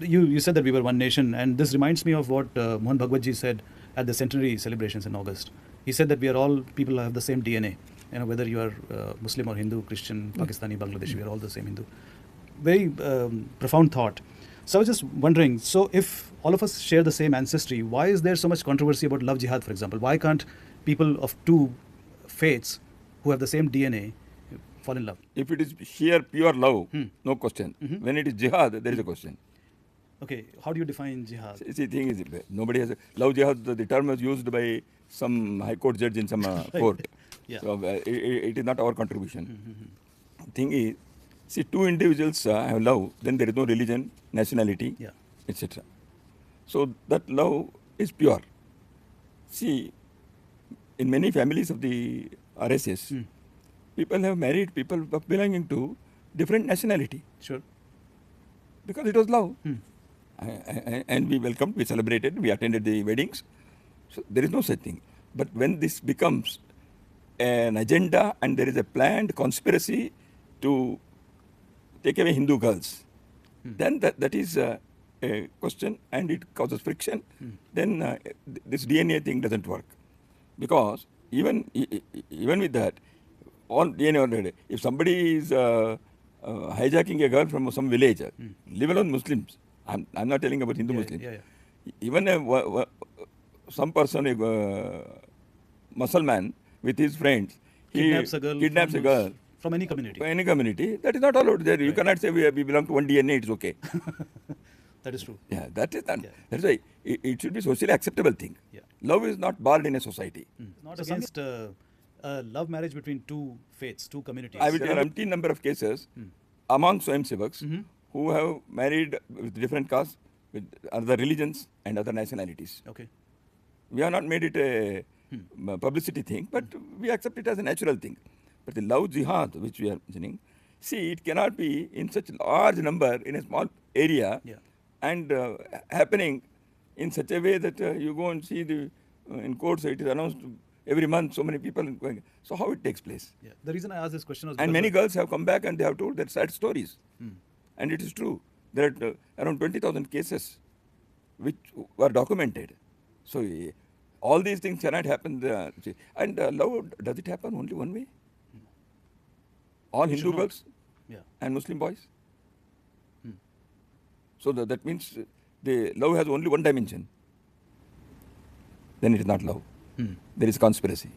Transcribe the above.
You said that we were one nation, and this reminds me of what Mohan Bhagwat ji said at the centenary celebrations in August. He said that we are all people who have the same DNA. Whether you are Muslim or Hindu, Christian, Pakistani, Bangladeshi, we are all the same Hindu. Very profound thought. So I was just wondering, so if all of us share the same ancestry, why is there so much controversy about love jihad, for example? Why can't people of two faiths who have the same DNA fall in love? If it is sheer pure love, no question. When it is jihad, there is a question. Okay, how do you define jihad? See, the thing is, nobody has love jihad. The term was used by some high court judge in some court. Yeah. So it is not our contribution. Thing is, see, two individuals have love, then there is no religion, nationality, Yeah. etc. So that love is pure. See, in many families of the RSS, people have married people belonging to different nationality Sure. because it was love. And we welcomed, we celebrated, we attended the weddings. So there is no such thing. But when this becomes an agenda and there is a planned conspiracy to take away Hindu girls, then that is a question and it causes friction. Then this DNA thing doesn't work. Because even with that, all DNA already, if somebody is hijacking a girl from some village, leave alone Muslims, I'm not telling about Hindu Muslims. Even some person, a Muslim with his friends, Kidnaps a girl from any community. That is not allowed there. You cannot say we belong to one DNA, it's okay. That is true. Yeah, that is not. That's why it should be socially acceptable thing. Yeah. Love is not barred in a society. Not against love marriage between two faiths, two communities. I will tell umpteen number of cases among Swayam Sevaks who have married with different castes, with other religions and other nationalities. Okay. We have not made it a publicity thing, but we accept it as a natural thing. But the love jihad, which we are mentioning, see, it cannot be in such large number in a small area and happening in such a way that you go and see in courts, it is announced every month, so many people going. So how it takes place? Yeah. The reason I asked this question was and many girls have come back and they have told their sad stories. And it is true. There are around 20,000 cases which were documented. So all these things cannot happen. And love, does it happen only one way? All Hindu girls and Muslim boys? So that means the love has only one dimension. Then it is not love. There is conspiracy.